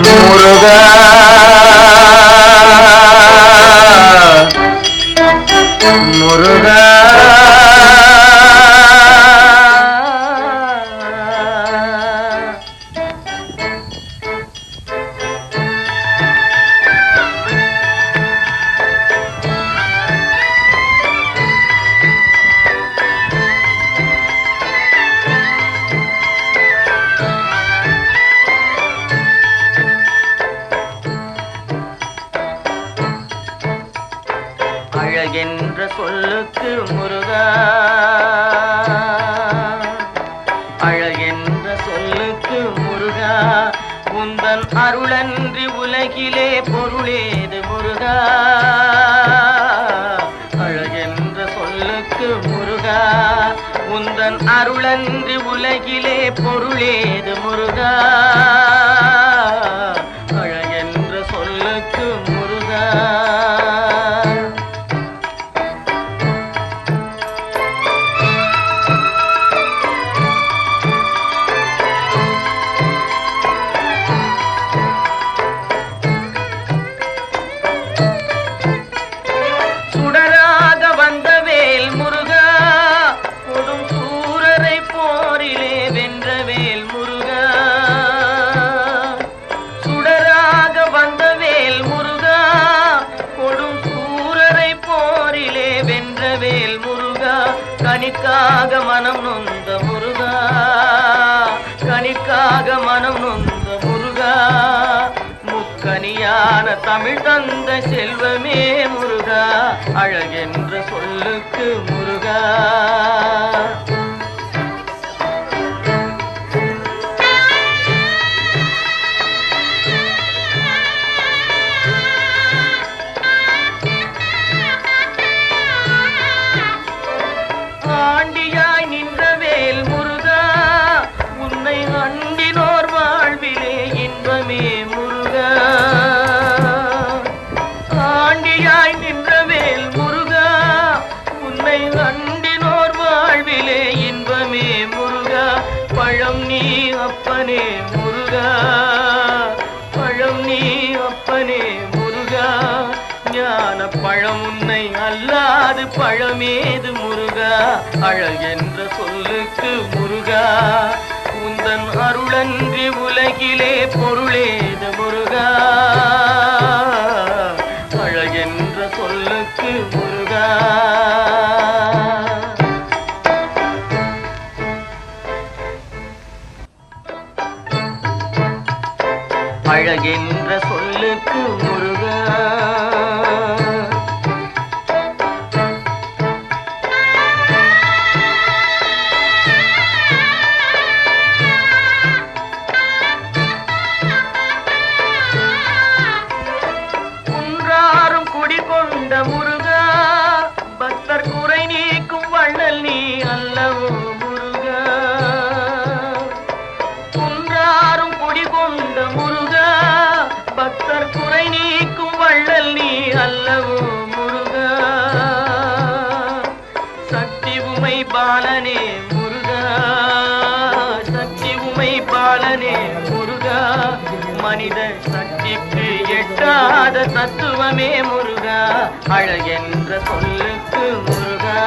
முருகா முருகா அழகென்ற சொல்லுக்கு முருகா, அழகென்ற சொல்லுக்கு முருகா, உந்தன் அருளன்றி உலகிலே பொருளேது முருகா. அழகென்ற சொல்லுக்கு முருகா, உந்தன் அருளன்றி உலகிலே பொருளேது முருகா. அழகென்ற சொல்லுக்கு முருகா. வென்றவேல் முருகா, கனிக்காக மனம் நொந்த முருகா, கனிக்காக மனம் நொந்த முருகா, முக்கனியான தமிழ் தந்த செல்வமே முருகா. அழகென்ற சொல்லுக்கு முருகா. ஆண்டியாய் நின்றவேல் முருகா, உன்னை அண்டினோர் வாழ்விலே இன்பமே முருகா. ஆண்டியாய் நின்றவேல் முருகா, உன்னை அண்டினோர் வாழ்விலே இன்பமே முருகா. பழம் நீ அப்பனே முருகா, பழம் நீ அப்பனே முருகா, ஞான பழம் உன்னை அல்லாது பழமேது முருகா. அழகென்ற சொல்லுக்கு முருகா, உந்தன் அருளன்றி உலகிலே பொருளேது முருகா. அழகென்ற சொல்லுக்கு முருகா. அழகென்ற சொல்லுக்கு முருகா. கொண்ட முருகா, பக்தர் குறை நீக்கும் வள்ளல் நீ அல்லவோ முருகா. குன்றாரும் குடி கொண்ட முருகா, பக்தர் குறை நீக்கும் வள்ளல் நீ அல்லவோ முருகா. சக்தி உமை பாலனே முருகா, சக்தி உமை பாலனே முருகா, மனித சக்திக்கு எட்டாத தத்துவமே முருகா. அழகென்ற சொல்லுக்கு முருகா.